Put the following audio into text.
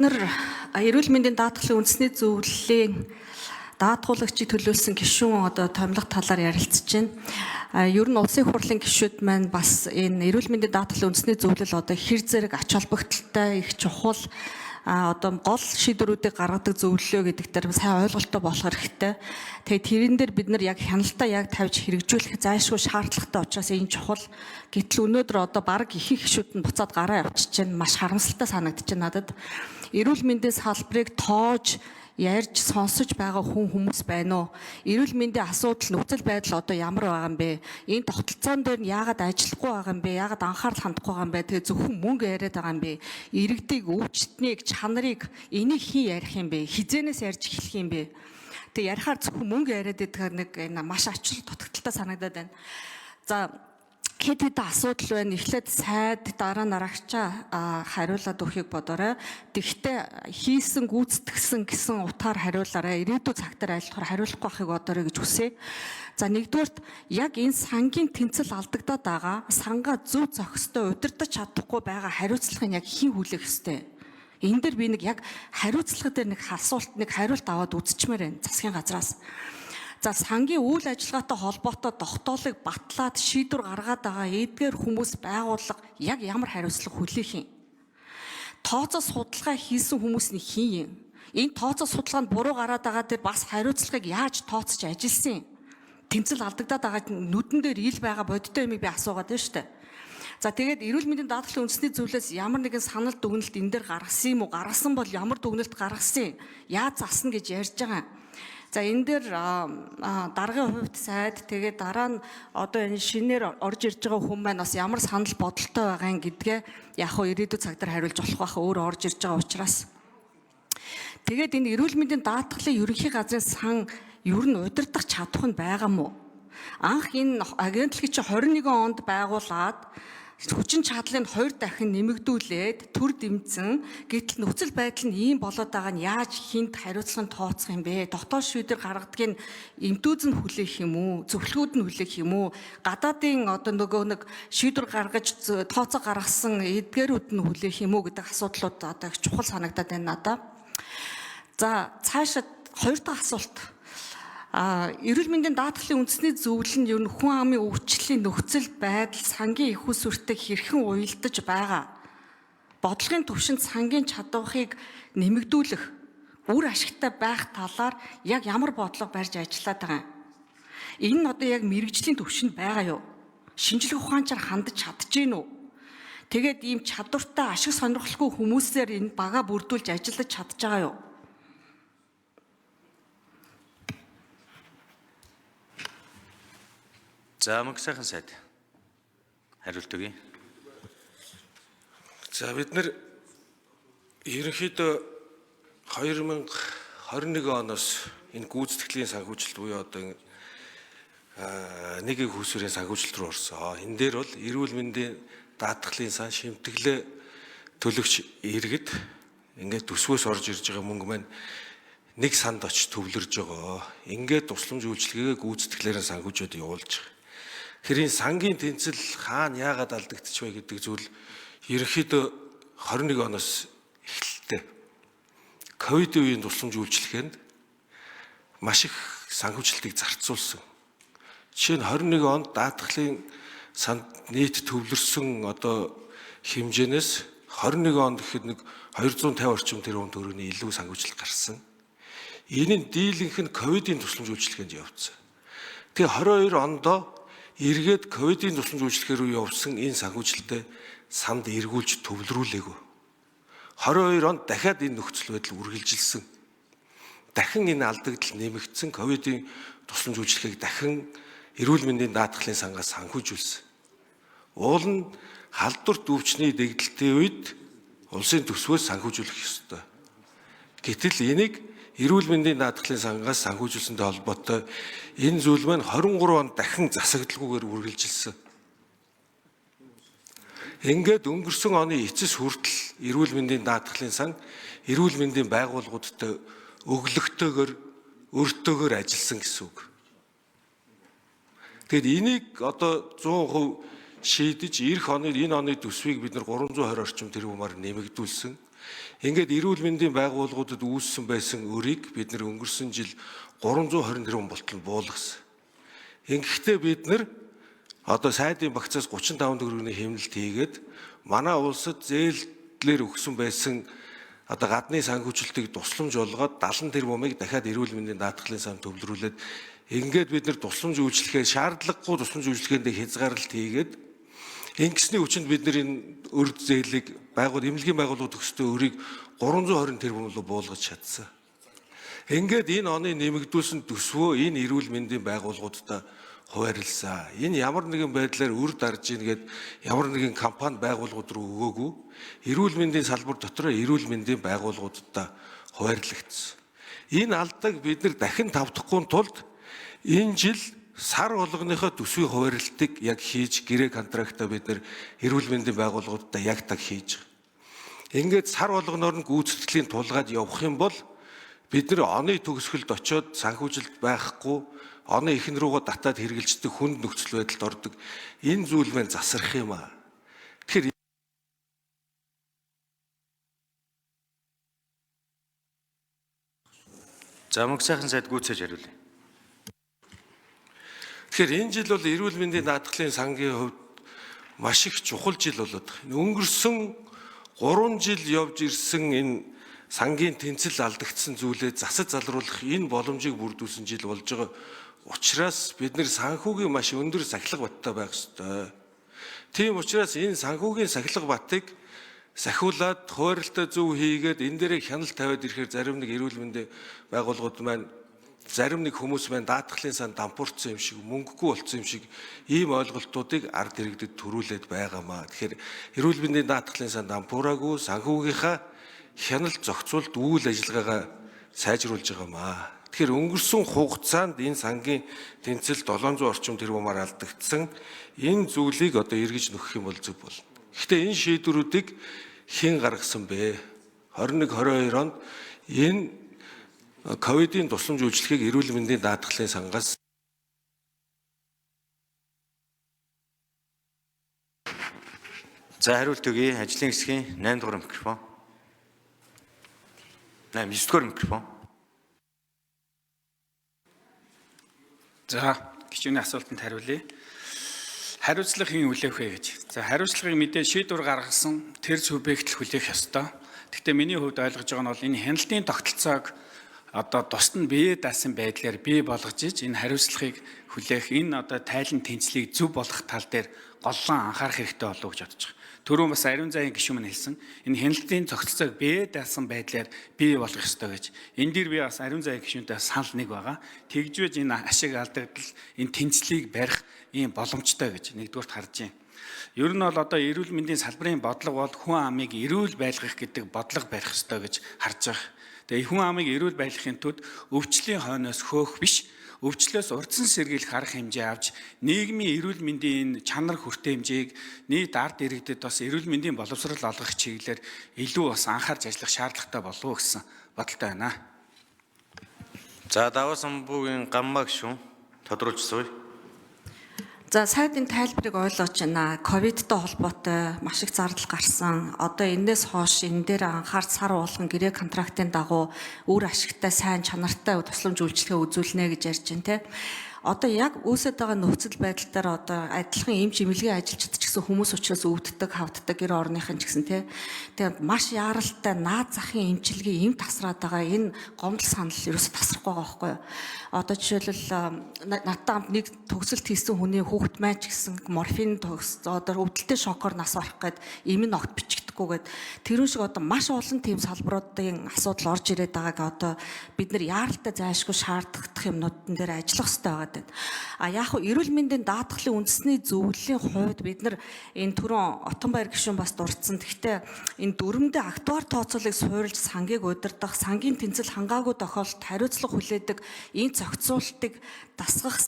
Нар эрүүл мэндийн даатгалын үндэсний зөвлөлийн даатгуулагчийг төлөөлсөн гишүүн томилго талаар ярилцж байна. Ер нь улсын хурлын гишүүд маань бас энэ эрүүл мэндийн даатгалын үндэсний зөвлөл хэр зэрэг ач холбогдолтой их чухал гол шийдвэрүүдийг гаргадаг зөвлөлөө гэдэг дээр сайн ойлголттой болох хэрэгтэй. Тэгээд тэрэн дээр бид нар яг хяналтаа яг тавьж хэрэгжүүлэх зайлшгүй шаардлагатай учраас энэ чухал. Гэтэл өнөөдөр бараг ихэнх гишүүд нь буцаад гараа явчихж байна. Маш харамсалтай санагдаж байна надад. Эрүүл мэндийн салбарыг тоож ярьж сонсож байгаа хүмүүс байна уу? Эрүүл мэндийн асуудал нөхцөл байдал ямар байгаа юм бэ? Энэ тогтолцоон дээр нь яагаад ажиллахгүй байгаа юм бэ? Яагаад анхаарал хандахгүй байгаа юм бэ? Тэгээ зөвхөн мөнгө яриад байгаа юм бэ? Иргэдийг, өвчтнийг, чанарыг энийг хин ярих юм бэ? Хизээнээс ярьж эхлэх юм бэ? Тэгээ ярихаар зөвхөн мөнгө яриад байгаа энэ маш ачлал дутагдaltaй санагдаад байна. За хэд хэдэн асуудал байна. Эхлээд сайд дараа нарагчаа хариулаад өгөхийг бодоорой. Тэгвэл хийсэн гүйцэтгсэн гэсэн утгаар хариулаарай. Ирээдүйн цагтаар айлтгаар хариулахгүй байхыг бодоорой гэж хүсье. За нэгдүгээрт яг энэ сангийн тэнцэл алдагдаад байгаа сангаа зөв зохистой удирдах чадахгүй байгаа хариуцлагыг яг хэн хүлээх ёстой? Энэ дээр би яг хариуцлага дээр асуулт хариулт аваад үзчихмээр байна засгийн газраас. За сангийн үйл ажиллагаатай холбоотой тогтоолыг батлаад шийдвэр гаргаад байгаа эдгээр хүмүүс байгууллага яг ямар хариуцлага хүлээх юм? Тооцоо судалгаа хийсэн хүмүүс нь хин юм? Энэ тооцоо судалгаанд буруу гараад байгаа дээр бас хариуцлагыг яаж тооцож ажилласан юм? Тэнцэл алдагдаад байгаа нүдэн дээр ил байгаа бодиттой юмыг би асуугаад байна шүү дээ. За тэгээд эрүүл мэндийн даатгалын үндэсний зөвлөлөөс ямар нэгэн санал дүгнэлт энэ дээр гаргасан юм уу? Гаргасан бол ямар дүгнэлт гаргасан юм? Яаж засна гэж ярьж байгаа юм? За энэ дээр даргын хувьд сайд тэгээд дараа нь энэ шинээр орж ирж байгаа хүн маань бас ямар санал бодолтой байгаа юм гэдгээ яг хөө ирээдүйн цагтаар хариулж болох байх өөр орж ирж байгаа учраас. Тэгээд энэ эрүүл мэндийн даатгалын ерөнхий газрын сан ер нь удирдах чадах нь байгаа мó? Анх энэ агентлагийг чи 21 онд байгуулад хүчин чадлыг 2 дахин нэмэгдүүлээд төр дэмжсэн. Гэтэл нөхцөл байдал нь ийм болоод байгаа нь яаж хинт хариуцлага тооцох юм бэ? Дотоод шийдвэр гаргадгийг эмтүүз нь хүлээх юм уу? Зөвлөхүүд нь хүлээх юм уу? Гадаадын нэг шийдвэр гаргаж тооцоо гаргасан эдгээрүүд нь хүлээх юм уу гэдэг асуудлууд их чухал санагдаад байна надад. За цаашаа 2 дахь асуулт. Эрүүл мэндийн даатгалын үндэсний зөвлөл нь ер нь хүн амын өвчлөлийн нөхцөл байдал сангийн их усүртэй хэрхэн уялдаж байгаа. Бодлогын түвшинд сангийн чадварыг нэмэгдүүлэх, үр ашигтай байх талаар яг ямар бодлого барьж ажиллаад байгаа юм? Энэ нь яг мэрэгжлийн түвшинд байгаа юу? Шинжлэх ухаанчаар хандаж чадчихэв үү? Тэгээд ийм чадвартай ашиг сонирхолгүй хүмүүсээр энэ бага бүрдүүлж ажиллаж чадж байгаа юу? За мөнгө сайхан сайд хариулт өгье. За бид нар ерөнхийдөө 2021 оноос энэ гүйцэтгэлийн санхүүжилт буюу нэг их усүрийн санхүүжилт рүү орсон. Энэ дээр бол эрүүл мэндийн даатгалын сан шимтгэлээ төлөгч иргэд ингээд төсвөөс орж ирж байгаа мөнгө маань нэг санд очиж төвлөрж байгаа. Ингээд тусламж үйлчилгээгээ гүйцэтгэлээр санхүүжээд явуулж байгаа. Хэрийн сангийн тэнцэл хаана яагаад алдагдчих вэ гэдэг зүйл ерөнхийдөө 21 оноос эхэлтэй. Ковидын үеийн тусламж үйлчилгээнд маш их санхүүжилтийг зарцуулсан. Жишээ нь 21 онд даатгалын санд нийт төвлөрсөн хэмжээнээс 21 онд гэхэд 250 орчим тэрбум төгрөгийн илүү санхүүжилт гарсан. Энэ нь дийлэнх нь ковидын тусламж үйлчилгээнд явуулсан. Тэгээ 22 онд эргээд ковидын тусламж үйлчлэгээр рүү явсан энэ санхүүжилтээ санд эргүүлж төвлөрүүлээгүй. 22 онд дахиад энэ нөхцөл байдал үргэлжилсэн. Дахин энэ алдагдал нэмэгдсэн ковидын тусламж үйлчлэгийг дахин эрүүл мэндийн даатгалын сангаас санхүүжүүлсэн. Уул нь халдварт өвчний дэгдэлтийн үед улсын төсвөөс санхүүжүүлэх ёстой. Гэтэл энийг эрүүл мэндийн даатгалын сангаас санхүүжүүлсэнтэй холбоотой энэ зүйл маань 23 онд дахин засагдalгүйгээр үргэлжилсэн. Ингээд өнгөрсөн оны эцэс хүртэл эрүүл мэндийн даатгалын сан эрүүл мэндийн байгууллагуудтай өглөгтэйгээр өртөөгөр ажилласан гэсэн үг. Тэгэд энийг 100% шийдэж энэ оны төсвийг бид нар 320 орчим тэрбумаар нэмэгдүүлсэн. Ингээд эрүүл мэндийн байгууллагуудад үүссэн байсан өрийг бид нэр өнгөрсөн жил 320 тэрбум болтол буулгасан. Ингэхдээ бид нар одоо сайдын багцаас 35 төгрөгийн хэмнэлт хийгээд манай улсад зээлдлэр өгсөн байсан одоо гадны санхүүжилтийг тусламж болгоод 70 тэрбумыг дахиад эрүүл мэндийн даатгалын сан төвлөрүүлээд ингээд бид нар тусламж үйлчлэгээ шаардлагагүй тусламж үйлчлэгээндээ хязгаарлалт хийгээд ингэсний хүчинд бид нар энэ өр зээлийг эмнэлгийн байгууллагууд өгсдөө өрийг 320 тэрбум руу буулгаж чадсан. Ингээд энэ оны нэмэгдүүлсэн төсвөө энэ эрүүл мэндийн байгууллагуудад хуваарлсан. Энэ ямар нэгэн байдлаар үр дарж ийгээд ямар нэгэн компани байгууллагууд руу өгөөгүй эрүүл мэндийн салбар дотор эрүүл мэндийн байгууллагуудад хуваарлагдсан. Энэ алдааг бид нар дахин тавтахгүй тулд энэ жил сар болгоныхоо төсвийн хуваарлтыг яг хийж гэрээ контрактаа бид нар эрүүл мэндийн байгууллагуудад яг таг хийж байгаа. Ингээд сар болгоноор нь гүйцэтгэлийн тулгаад явах юм бол бид нар оны төгсгөлд очиод санхүүжилт байхгүй оны ихэнх руугаа татаад хэрэгжилдэг хүнд нөхцөл байдалд ордог. Энэ зүйл маань засарх юм аа. Тэгэхээр За мөнх сайхан сайд гүйцээж хариулъя. Тэгэхээр энэ жил бол эрүүл мэндийн даатгалын сангийн хувьд маш их чухал жил болоод байна. Өнгөрсөн 3 жил явж ирсэн энэ сангийн тэнцэл алдагдсан зүйлээ засаж залруулах энэ боломжийг бүрдүүлсэн жил болж байгаа. Учираас бид нэр санхүүгийн маш өндөр сахилга баттай байх ёстой. Тийм учраас энэ санхүүгийн сахилга батыг сахиулаад хуваарлтаа зөв хийгээд энэ дээрээ хяналт тавиад ирэхээр зарим нэг эрүүл мэндийн байгууллагууд маань зарим нэг хүмүүс маань даатгалын сан дампуурсан юм шиг мөнгөгүй болсон юм шиг ийм ойлголтуудыг ард иргэдэд төрүүлээд байгаамаа. Тэгэхээр эрүүл мэндийн даатгалын сан дампуураагүй санхүүгийнхаа хяналт зохицуулт үйл ажиллагаагаа сайжруулж байгаамаа. Тэгэхээр өнгөрсөн хугацаанд энэ сангийн тэнцэл 700 орчим тэрбумаар алдагдсан энэ зүйлийг одоо эргэж нөхөх юм бол зөв болно. Гэхдээ энэ шийдвэрүүдийг хэн гаргасан бэ? 21-22 онд энэ ковидын тусламж үйлчлэгийг эрүүл мэндийн даатгалын сангаас За хариулт өгье. Ажлын хэсгийн 8 дугаар микрофон. 9 дугаар микрофон. За гишүүний асуултанд хариулъя. Хариуцлага хэн хүлээх вэ гэж. За хариуцлагыг мэдээ шийдвэр гаргасан тэр субъект л хүлээх ёстой. Гэхдээ миний хувьд ойлгож байгаа нь бол энэ хяналтын тогтолцоог одоо тусад нь бие даасан байдлаар бий болгож иж энэ хариуцлагыг хүлээх энэ одоо тайлан тэнцлийг зөв болгох тал дээр голлон анхаарах хэрэгтэй болов уу гэж бодож байгаа. Түрүүн бас ариун зайн гишүүн хэлсэн энэ хяналтын тогтолцоог бие даасан байдлаар бий болгох ёстой гэж. Энэ дээр би бас ариун зайн гишүүнтэй санал нэг байгаа. Тэгжвэж энэ ашиг алдагдал энэ тэнцлийг барих ийм боломжтой гэж нэгдүгürt харж байна. Ер нь бол одоо эрүүл мэндийн салбарын бодлого бол хүн амыг эрүүл байлгах гэдэг бодлого барих ёстой гэж харж байгаа. Тэгээ хүн амыг эрүүл байлгахын тулд өвчлийн хойноос хөөх биш, өвчлөөс урдсан сэргийлэх арга хэмжээ авч нийгмийн эрүүл мэндийн чанар хүртээмжийг нийт ард иргэдэд бас эрүүл мэндийн боловсрол олгох чиглэлээр илүү бас анхаарч ажиллах шаардлагатай болов уу гэсэн бодолтой байна. За даваа самбуугийн гаммаа гишүүн тодруулж сууя. За сайдын тайлбарыг ойлгож байна. Ковидтой холбоотой маш их зардал гарсан. Одоо энэс хойш энэ дээр анхаарч сар болгон гэрээ контрактын дагуу үр ашигтай сайн чанартай тусламж үйлчлэгээ үзүүлнэ гэж ярьж байна те. Одоо яг үүсэт байгаа нөхцөл байдал дээр одоо адилхан эмч эмнэлгийн ажилчид ч гэсэн хүмүүс учраас өвддөг, хавддаг гэр орныхын ч гэсэн те. Тэгээд маш яаралтай наад захын эмчилгээ эм тасраад байгаа энэ гомдол санал ерөөсө тасрахгүй байгаа байхгүй юу? Одоо жишээлбэл надтай хамт нэг төгсөлт хийсэн хүний хүүхэд маань ч гэсэн морфин одоо өвдөлттэй шокоор нас барах гээд эм нь огт бичигдэхгүйгээд тэрүүн шиг одоо маш олон тийм салбаруудын асуудал орж ирээд байгааг одоо бид нар яаралтай зайлшгүй шаардлагатай юмнуудын дээр ажиллах хэрэгтэй байгаа. А яг хөө эрүүл мэндийн даатгалын үндэсний зөвлөлийн хувьд бид нар энэ түрүүн Отонбаяр гишүүн бас дурдсан. Гэхдээ энэ дүрмдээ актуар тооцоолыг суурилж сангийг удирдах, сангийн тэнцэл хангаагүй тохиолдолд хариуцлага хүлээдэг энэ зохицуултыг дасгах